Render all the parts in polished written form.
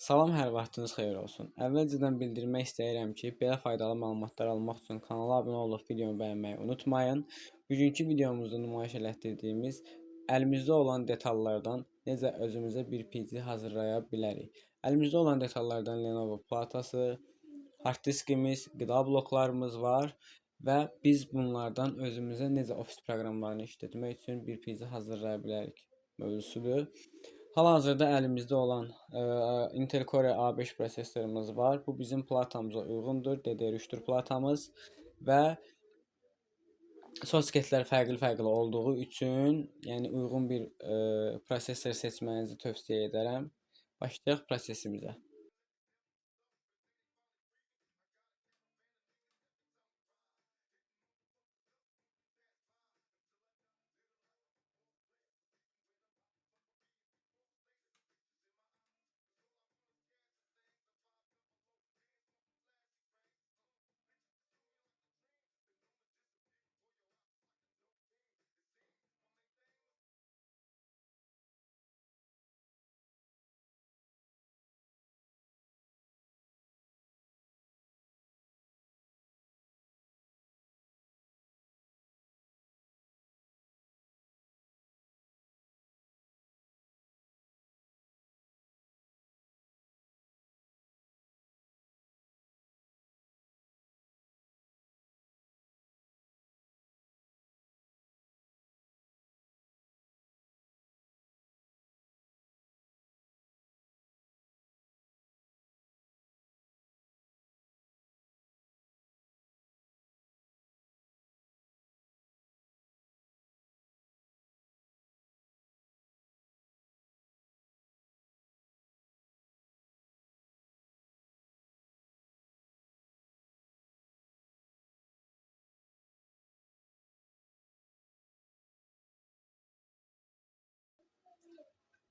Salam, hər vaxtınız xeyir olsun. Əvvəlcədən bildirmək istəyirəm ki, belə faydalı məlumatlar almaq üçün kanala abunə olub videomu bəyənməyi unutmayın. Bugünkü videomuzda nümayiş elətdirdiyimiz əlimizdə olan detallardan necə özümüzə bir PC hazırlaya bilərik. Əlimizdə olan detallardan Lenovo platası, hard diskimiz, qida bloklarımız var və biz bunlardan özümüzə necə ofis proqramlarını işlətmək üçün bir PC hazırlaya bilərik mövzusudur. Hal-hazırda əlimizdə olan Intel Core A5 prosesorumuz var. Bu bizim platamıza uyğundur. DDR3-dür platamız və socketlər fərqli-fərqli olduğu üçün, yəni uyğun bir prosesor seçməyinizi tövsiyə edərəm. Başlayaq prosesimizə.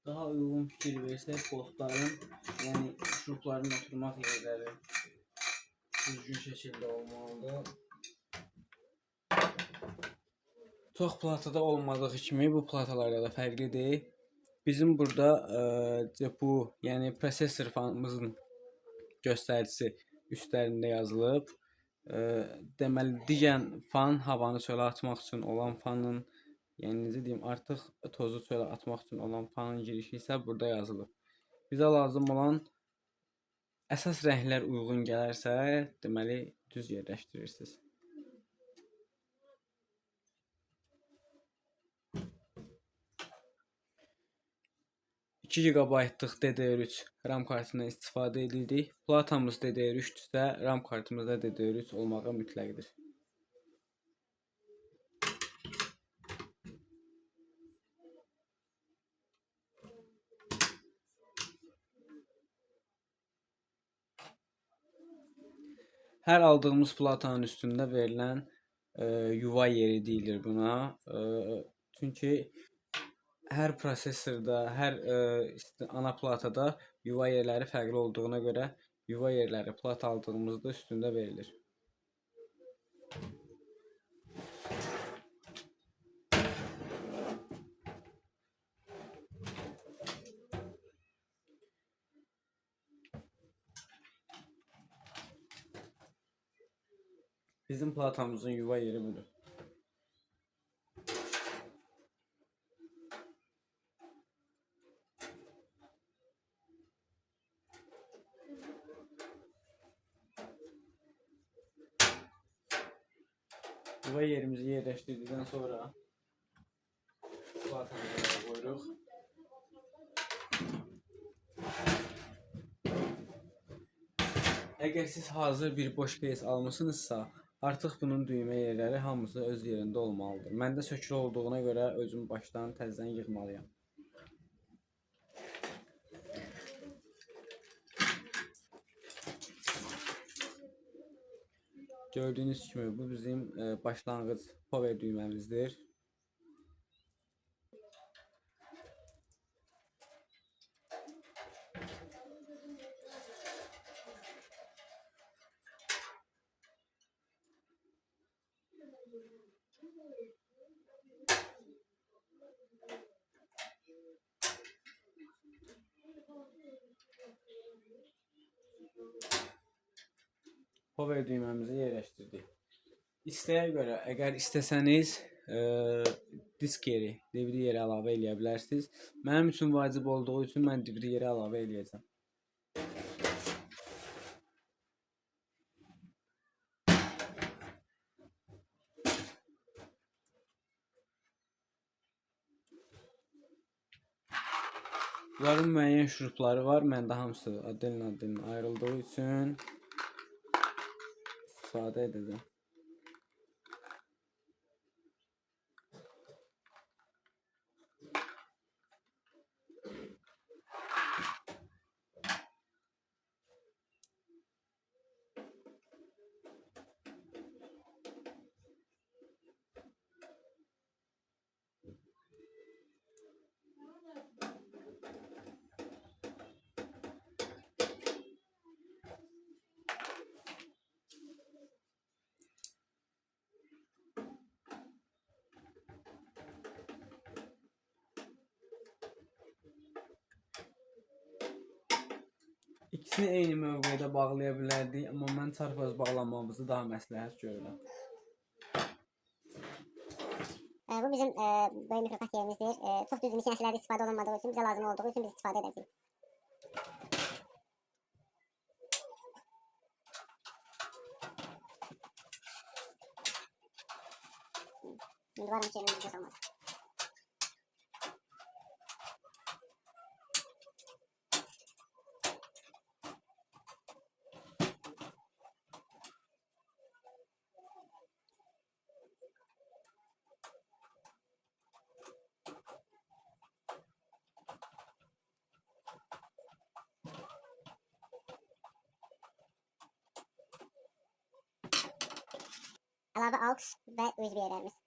Daha uyğun fikir versək, blokların, yəni şurupların oturmaq yerləri düzgün şəkildə olmalıdır. Çox platada olmadığı kimi bu platalarda da fərqlidir. Bizim burada bu, yəni prosesor fanımızın göstəricisi üstlərində yazılıb. Deməli, digər fan havanı çölə atmaq üçün olan fanın, yəni necə deyim, artıq tozu çölə atmaq üçün olan fanın girişi isə burada yazılıb. Bizə lazım olan əsas rənglər uyğun gələrsə, deməli düz yerləşdirirsiniz. 2 GB-lıq DDR3 RAM kartından istifadə edirik. Platamız DDR3-dürsə, RAM kartımız da DDR3 olmağa mütləqdir. Hər aldığımız platanın üstündə verilən yuva yeri deyilir buna. Çünki hər prosesorda, hər ana platada yuva yerləri fərqli olduğuna görə yuva yerləri plat aldığımızda üstündə verilir. Bizim platamızın yuva yeri budur. Yuva yerimizi yerləşdirdikdən sonra platamızı qoyuruq. Əgər siz hazır bir boş case almışsınızsa, artıq bunun düymə yerləri hamısı öz yerində olmalıdır. Məndə sökülü olduğuna görə özüm başdan təzədən yığmalıyam. Gördüyünüz kimi bu bizim başlanğıc power düyməmizdir. Power düyməmizi yerləşdirdik. İstəyə görə, əgər istəsəniz disk yeri, DVD yeri əlavə eləyə bilərsiniz. Mənim üçün vacib olduğu üçün mən DVD yeri əlavə eləyəcəm. Bunların müəyyən şurupları var. Məndə hamısı adın ayrıldığı üçün istifadə edəcəm. İkisini eyni mövqedə bağlaya bilərdik, amma mən çarpaz bağlamamızı daha məsləhət görürəm. Bu bizim böyük mikrokart yerimizdir. Çox düzgün sinəsilərdə istifadə olunmadığı üçün, bizə lazım olduğu üçün biz istifadə edəcəyik. Şimdi varım ki elimizde salmadı. Əlavə AUX və USB yerlərimiz.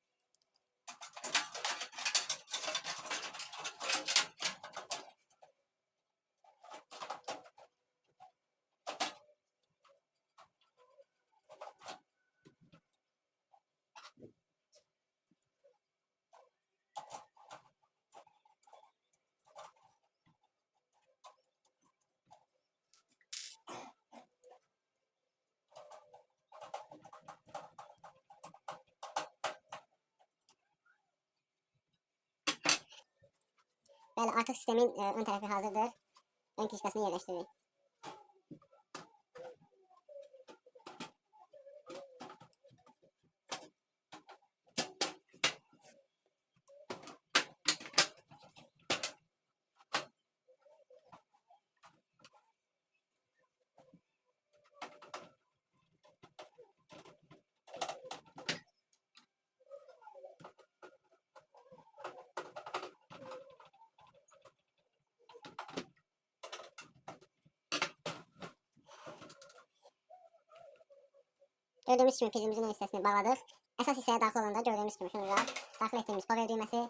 Bəli, artıq sistemin ön tərəfi hazırdır. Ön krişkasını yerləşdiririk. Gördüğümüz kimi prizimizin ön hissəsini bağladıq. Əsas hissəyə daxil olanda gördüyümüz kimi şurada daxil etdiyimiz power düyməsi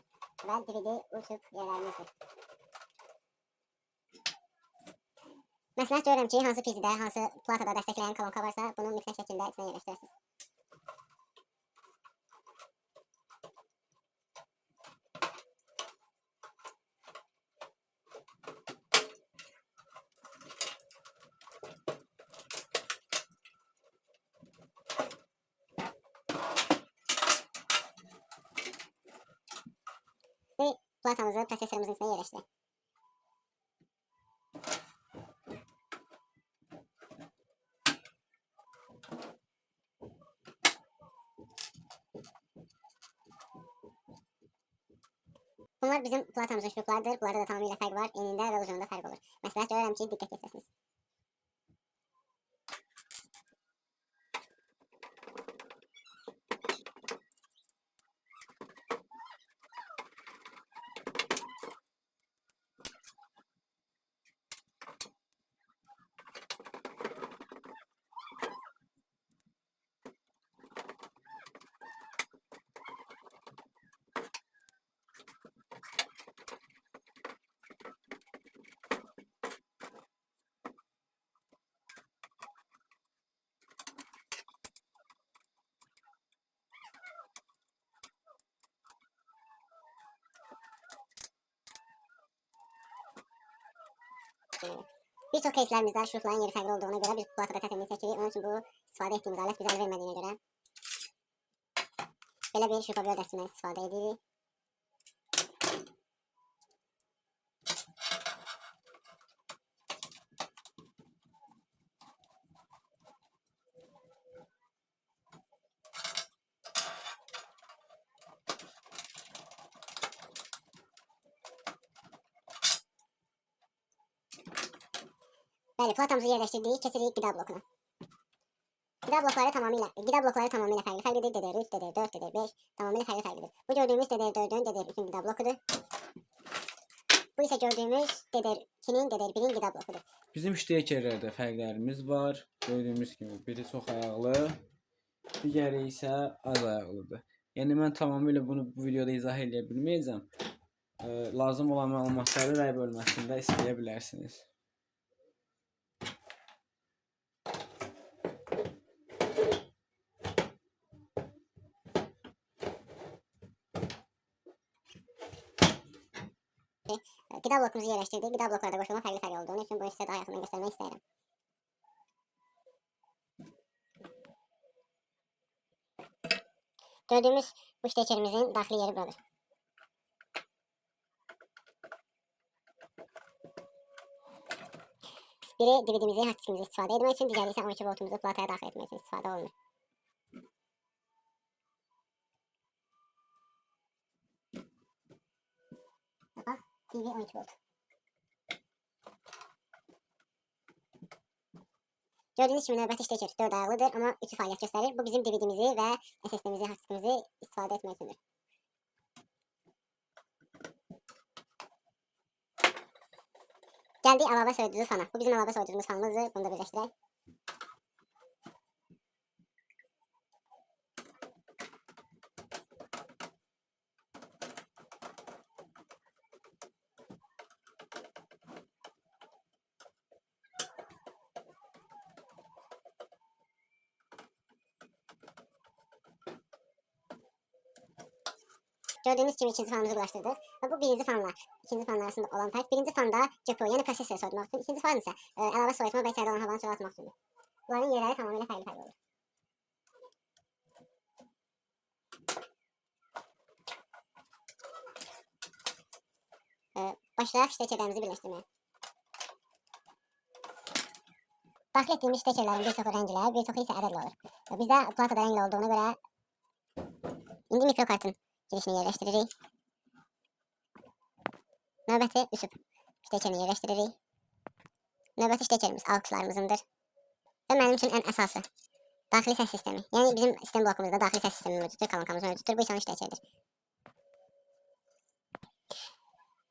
və DVD uçub yerlərimizdir. Məsləhət görürəm ki, hansı prizdə, hansı platada dəstəkləyən kolonka varsa, bunu mütləq şəkildə içinə yerləşdirəsiniz. Ve platamızı prosesorumuzun içine yerleştirelim. Bunlar bizim platamızın şuruplarıdır. Bunlarda da tamamıyla fərq var. Enində və uzunluğunda fərq olur. Məsləhət görürəm ki, diqqət yetirsiniz. Bir çox кейslərimizdə şurupların yeri fərqli olduğuna görə biz platada tətənini çəkirik. Onun üçün bu istifadə etdiyimiz alət bizə əl vermədiyinə görə belə bir şurupa böl dəstindən istifadə edirik. Bəli, platamızı yerləşdirdik, keçirik qida blokuna. Qida blokları tamamilə fərqlidir. DDR3, DDR4, DDR5 tamamilə fərqlidir. Bu gördüyümüz DDR4-ün, DDR3-ün qida blokudur. Bu isə gördüyümüz DDR2-nin, DDR1-in qida blokudur. Bizim ştekerlərdə fərqlərimiz var. Gördüyümüz kimi biri çox ayaqlı, digəri isə az ayaqlıdır. Yəni mən tamamilə bunu bu videoda izah edə bilməyəcəm. Lazım olan məlumatları rəy bölməsində istəyə bilərsiniz. Qida blokumuzu yerləşdirdik. Qida bloklarda qoşulma fərqli olduğunu üçün bunu sizə daha yaxından göstərmək istəyirəm. Gördüyümüz bu ştekerimizin daxili yeri buradır. Biri DVD-mizi, hard diskimizi istifadə etmək üçün, digəri isə 12 voltumuzu plataya daxil etmək üçün istifadə olunur. Bax, TV 12 volt. Gördüyünüz kimi növbəti şteker 4 ayaqlıdır, amma 3 fəaliyyət göstərir. Bu bizim DVD-mizi və SSD-mizi, hard diskimizi istifadə etmək üçündür. Gəldik əlavə soyuducu fana. Bu bizim əlavə soyuducumuz fanımızdır. Bunu da birləşdirək. Gördüyünüz kimi ikinci fanımızı ulaşdırdıq. Və bu birinci fanla ikinci fanlar arasında olan fərq. Birinci fanda GPU, yəni prosessoru soyutmaq üçün, ikinci fan isə əlavə soyutma və içəridə olan havanı çoxaltmaq üçündür. Bunların yerləri tamamilə fərqli olur. Başlayaq ştekerlərimizi birləşdirməyə. Daxil etdiyimiz ştekerlərin bir çoxu rənglə, bir çoxu isə ədədlə olur. Bizdə platada rənglə olduğuna görə indi mikrokartın girişini yerləşdiririk. Növbəti üsüb ştekerini yerləşdiririk. Növbəti ştekerimiz AUX'larımızındır. Və mənim üçün ən əsası daxili səs sistemi. Yəni bizim sistem blokumuzda daxili səs sistemi mövcuddur, kolonkamız mövcuddur. Bu isə onun ştekerdir.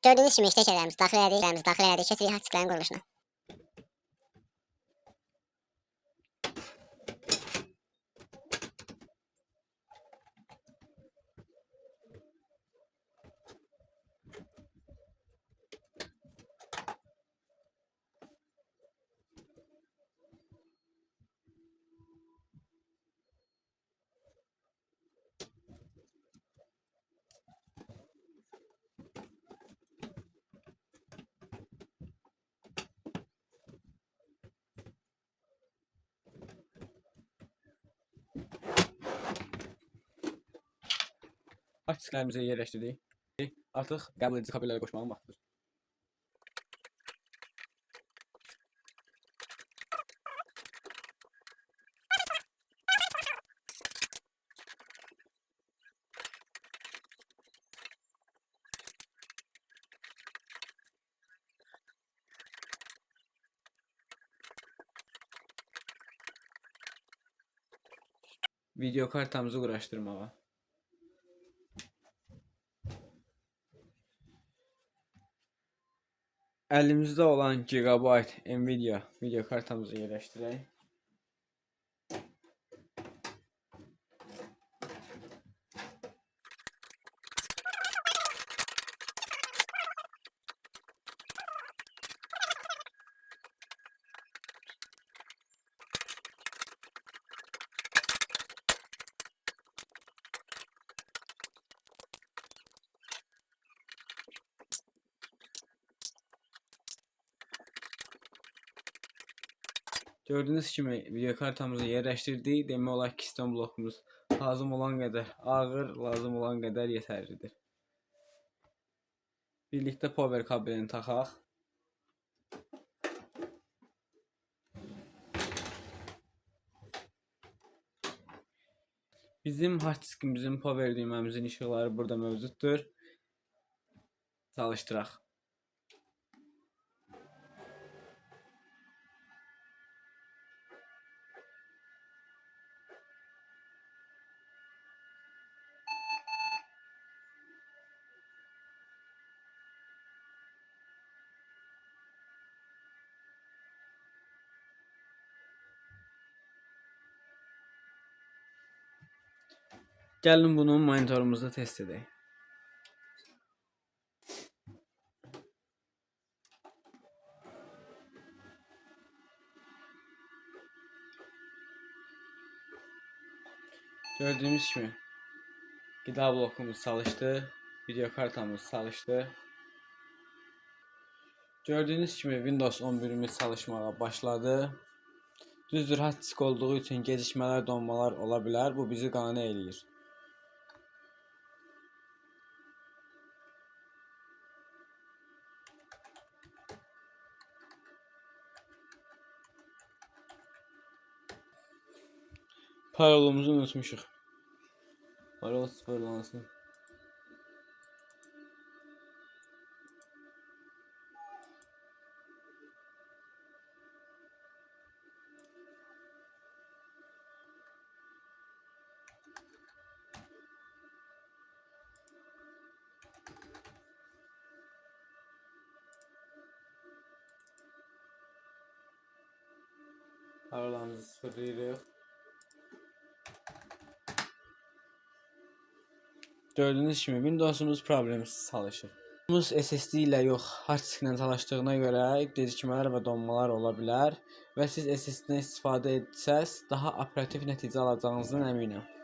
Gördüyünüz kimi ştekerlərimiz daxil elədik, keçirik hard disklərin quruluşuna. Hard disklərimizi yerləşdirdik. Artıq qəbul edici kabelləri qoşmağın vaxtıdır. Video kartamızı quraşdırmağa. Əlimizdə olan gigabayt Nvidia video kartamızı yerləşdirək. Gördüğünüz kimi video kartamızı yerləşdirdik. Demək olar ki, sistem blokumuz lazım olan qədər ağır, lazım olan qədər yetərlidir. Birlikdə power kabelini taxaq. Bizim hard diskimizin power düyməmizin işıqları burada mövcuddur. Çalışdıraq. Gəlin bunu monitorumuzda test edək. Gördüğünüz kimi qida blokumuz çalışdı, video kartamız çalışdı. Gördüğünüz kimi Windows 11'imiz çalışmağa başladı. Düzdür, hard disk olduğu üçün gecikmələr, donmalar ola bilər. Bu bizi qane eləyir. Parolumuzu unutmuşuq. Parol sıfırlansın. Parolamızı sıfırlayırıq. Gördüğünüz kimi Windows'umuz problemsiz çalışır. SSD ilə yox, hard disk ilə çalışdığına görə gecikmələr və donmalar ola bilər və siz SSD-dən istifadə etsəz daha operativ nəticə alacağınızdan əminəm.